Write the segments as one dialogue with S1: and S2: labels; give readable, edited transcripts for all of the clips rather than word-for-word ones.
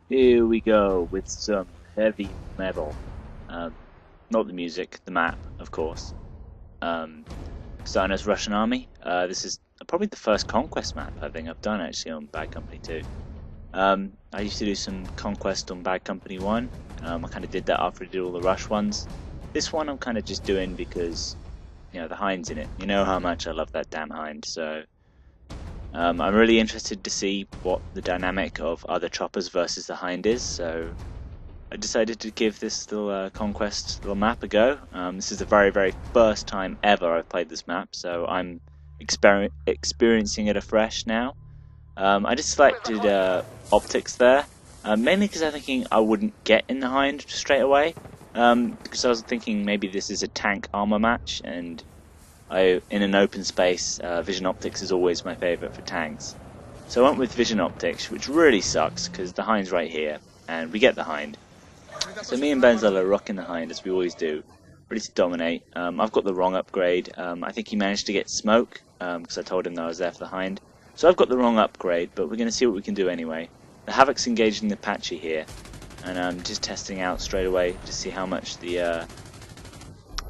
S1: Here we go with some heavy metal. Um, Not the music, the map, of course. Starting as Russian Army. This is probably the first Conquest map I think I've done actually on Bad Company 2. I used to do some Conquest on Bad Company 1. I kind of did that after I did all the Rush ones. This one I'm kind of just doing because, you know, the Hind's in it. You know how much I love that damn Hind, so I'm really interested to see what the dynamic of other choppers versus the Hind is, so I decided to give this little Conquest little map a go. This is the very first time ever I've played this map, so I'm experiencing it afresh now. I just selected optics there, mainly because I'm thinking I wouldn't get in the Hind straight away, because I was thinking maybe this is a tank armor match, and in an open space, vision optics is always my favourite for tanks. So I went with vision optics, which really sucks because the Hind's right here, and we get the Hind. So me and Benzel are rocking the Hind as we always do, ready to dominate. I've got the wrong upgrade. I think he managed to get smoke because I told him that I was there for the Hind. So I've got the wrong upgrade, but we're going to see what we can do anyway. The Havoc's engaging the Apache here, and I'm just testing out straight away to see how much the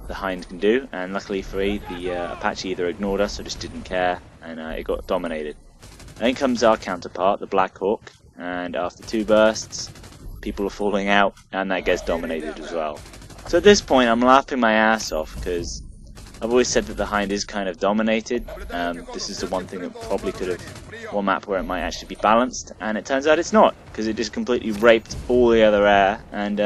S1: Hind can do, and luckily for me, the Apache either ignored us or just didn't care, and it got dominated. Then comes our counterpart, the Black Hawk, and after 2 bursts, people are falling out, and that gets dominated as well. So at this point, I'm laughing my ass off, because I've always said that the Hind is kind of dominated. This is the one thing that probably could have, one map where it might actually be balanced, and it turns out it's not, because it just completely raped all the other air, and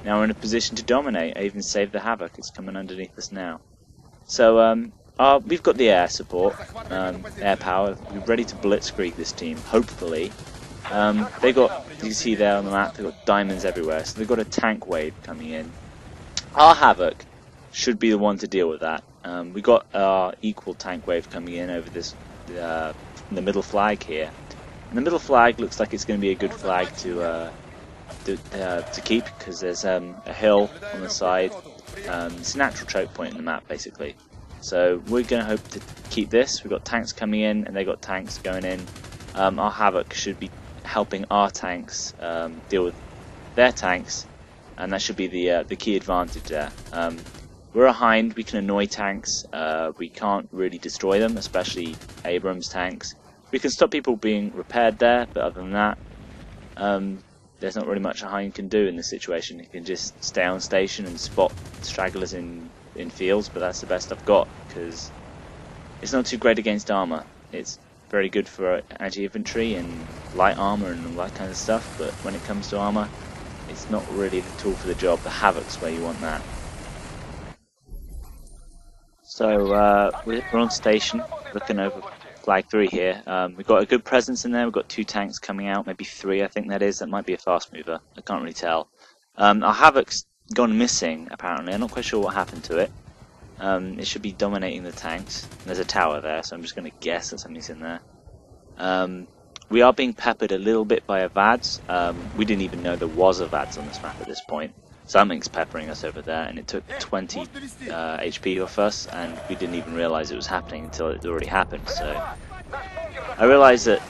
S1: now we're in a position to dominate. I even saved the Havoc, it's coming underneath us now. So we've got the air support, air power, we're ready to blitzkrieg this team, hopefully. They got, you can see there on the map, they've got diamonds everywhere, so they've got a tank wave coming in. Our Havoc should be the one to deal with that. We got our equal tank wave coming in over this, the middle flag here. And the middle flag looks like it's going to be a good flag to keep, because there's a hill on the side. It's a natural choke point in the map basically, so we're going to hope to keep this. We've got tanks coming in and they got tanks going in. Our Havoc should be helping our tanks deal with their tanks, and that should be the key advantage there. We're a Hind, we can annoy tanks, we can't really destroy them, especially Abrams tanks. We can stop people being repaired there, but other than that, there's not really much a Hind can do in this situation. He can just stay on station and spot stragglers in fields, but that's the best I've got, because it's not too great against armor. It's very good for anti-infantry and light armor and all that kind of stuff, but when it comes to armor, it's not really the tool for the job. The Havoc's where you want that. So we're on station, looking over flag 3 here. We've got a good presence in there. We've got 2 tanks coming out, maybe 3 I think that is. That might be a fast mover, I can't really tell. Our Havoc's gone missing apparently. I'm not quite sure what happened to it. It should be dominating the tanks. There's a tower there, so I'm just going to guess that something's in there. We are being peppered a little bit by a VADS. We didn't even know there was a VADS on this map at this point. Something's peppering us over there, and it took 20 HP off us, and we didn't even realize it was happening until it already happened. So I realized that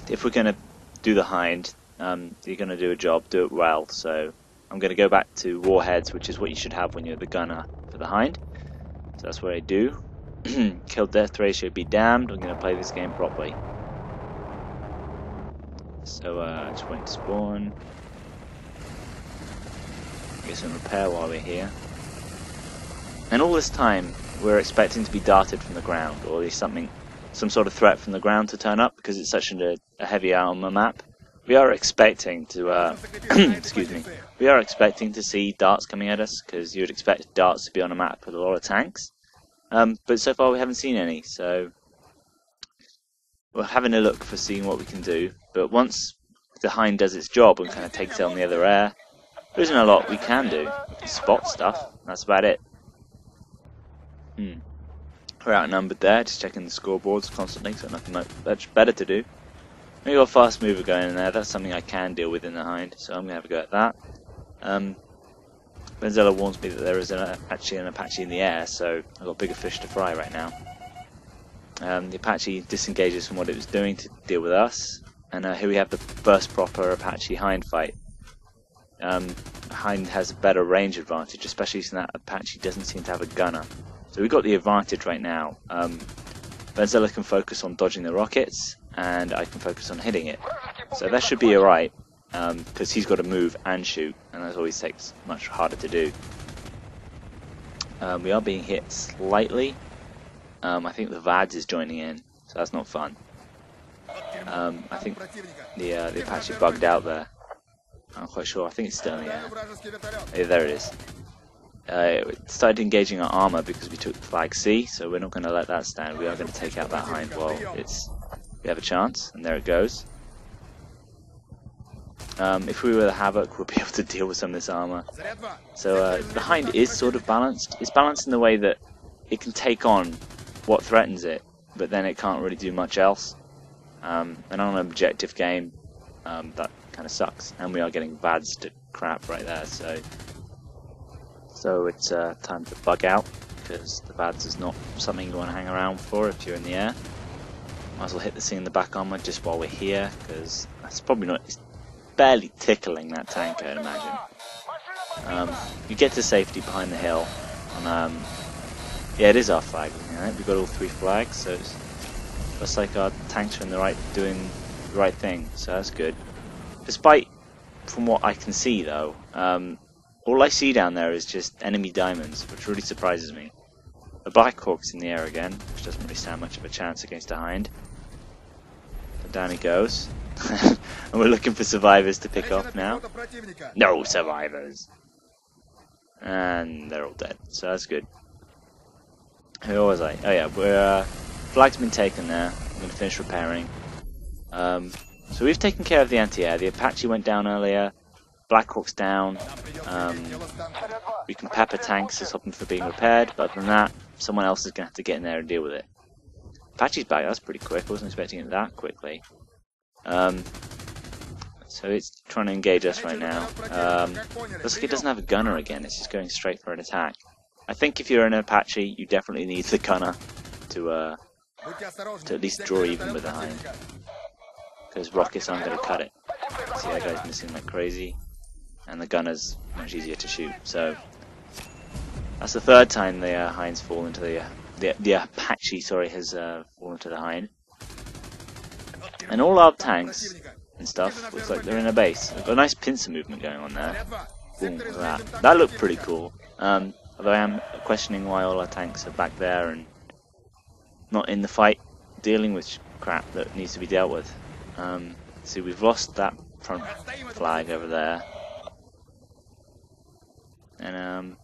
S1: if we're going to do the Hind, you're going to do a job, do it well. So I'm going to go back to Warheads, which is what you should have when you're the gunner for the Hind. So that's what I do. Kill death ratio be damned, I'm going to play this game properly. So just wait to spawn. Get some repair while we're here. And all this time we're expecting to be darted from the ground, or at least some sort of threat from the ground to turn up, because it's such a heavy armor map. We are expecting to excuse me. We are expecting to see darts coming at us, because you would expect darts to be on a map with a lot of tanks. But so far we haven't seen any, so we're having a look for seeing what we can do. But once the Hind does its job and kind of takes on the other air, there isn't a lot we can do. We can spot stuff, that's about it. We're outnumbered there, just checking the scoreboards constantly, so nothing much better to do. We got a fast mover going in there, that's something I can deal with in the Hind, so I'm going to have a go at that. Benzella warns me that there is actually an Apache in the air, so I've got bigger fish to fry right now. The Apache disengages from what it was doing to deal with us. And here we have the first proper Apache Hind fight. Hind has a better range advantage, especially since that Apache doesn't seem to have a gunner. So we've got the advantage right now. Benzella can focus on dodging the rockets, and I can focus on hitting it. So that should be alright, because he's got to move and shoot, and that always takes much harder to do. We are being hit slightly. I think the VADS is joining in, so that's not fun. I think the Apache bugged out there. I'm not quite sure. I think it's still in the air. Yeah, there it is. It started engaging our armor because we took flag C, so we're not going to let that stand. We are going to take out that Hind while we have a chance, and there it goes. If we were the Havoc, we'll be able to deal with some of this armor. So the Hind is sort of balanced. It's balanced in the way that it can take on what threatens it, but then it can't really do much else. And on an objective game, that kind of sucks. And we are getting VADS to crap right there, so it's time to bug out, because the VADS is not something you want to hang around for if you're in the air. Might as well hit the thing in the back armor just while we're here, because that's probably not... It's barely tickling that tank, I'd imagine. You get to safety behind the hill. And, yeah, it is our flag. Right? We've got all 3 flags, so it looks like our tanks are doing the right thing, so that's good. Despite, from what I can see though, all I see down there is just enemy diamonds, which really surprises me. The Black Hawk's in the air again, which doesn't really stand much of a chance against a Hind. But down he goes. And we're looking for survivors to pick off now. No survivors! And they're all dead, so that's good. Who was I? Oh yeah, flag's been taken there. I'm going to finish repairing. So we've taken care of the anti-air. The Apache went down earlier. Black Hawk's down. We can pepper tanks to stop them from being repaired, but other than that, someone else is going to have to get in there and deal with it. Apache's back. That's pretty quick. I wasn't expecting it that quickly. So it's trying to engage us right now. Looks like it doesn't have a gunner again. It's just going straight for an attack. I think if you're an Apache, you definitely need the gunner to at least draw even with the Hind, because rockets aren't going to cut it. See, that guy's missing like crazy, and the gunner's much easier to shoot. So that's the 3rd time the Hind's fallen into the Apache. Sorry, has fallen into the Hind. And all our tanks and stuff looks like they're in a base. We've got a nice pincer movement going on there. Boom, look at that. That looked pretty cool. Although I am questioning why all our tanks are back there and not in the fight, dealing with crap that needs to be dealt with. See, we've lost that front flag over there. And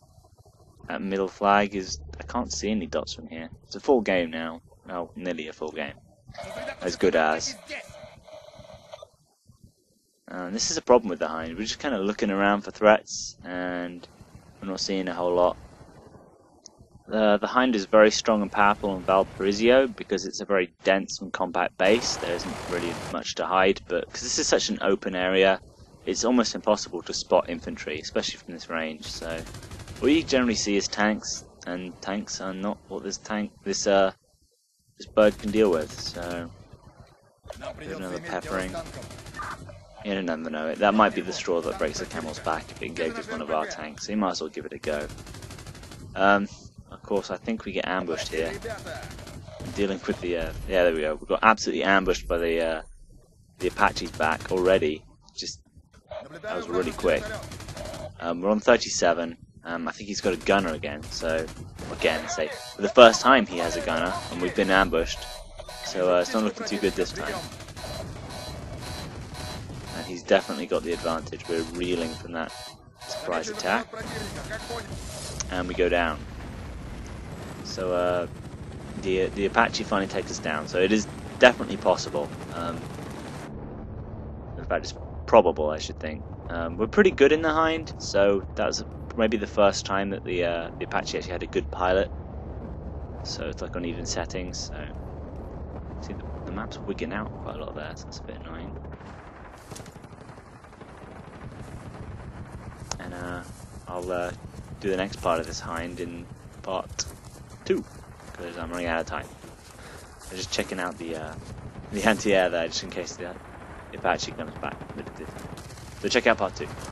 S1: that middle flag is... I can't see any dots from here. It's a full game now. Well, nearly a full game. As good as. This is a problem with the Hind. We're just kind of looking around for threats, and we're not seeing a whole lot. The Hind is very strong and powerful in Valparaiso because it's a very dense and compact base. There isn't really much to hide, but because this is such an open area, it's almost impossible to spot infantry, especially from this range. So what you generally see is tanks, and tanks are not what this bird can deal with. So another peppering. You never know. That might be the straw that breaks the camel's back if it engages one of our tanks. So you might as well give it a go. Of course, I think we get ambushed here. I'm dealing with the yeah, there we go. We got absolutely ambushed by the Apache's back already. That was really quick. We're on 37. I think he's got a gunner again. So again, say for the first time he has a gunner, and we've been ambushed. So it's not looking too good this time. And he's definitely got the advantage. We're reeling from that surprise attack, and we go down. So the Apache finally takes us down. So it is definitely possible. In fact, it's probable, I should think. We're pretty good in the Hind, so that was maybe the first time that the Apache actually had a good pilot. So it's like on even settings. So see, the map's wigging out quite a lot there, so that's a bit annoying. And I'll do the next part of this Hind in part 2, because I'm running out of time. I'm just checking out the anti-air there, just in case if it actually comes back. So check out part 2.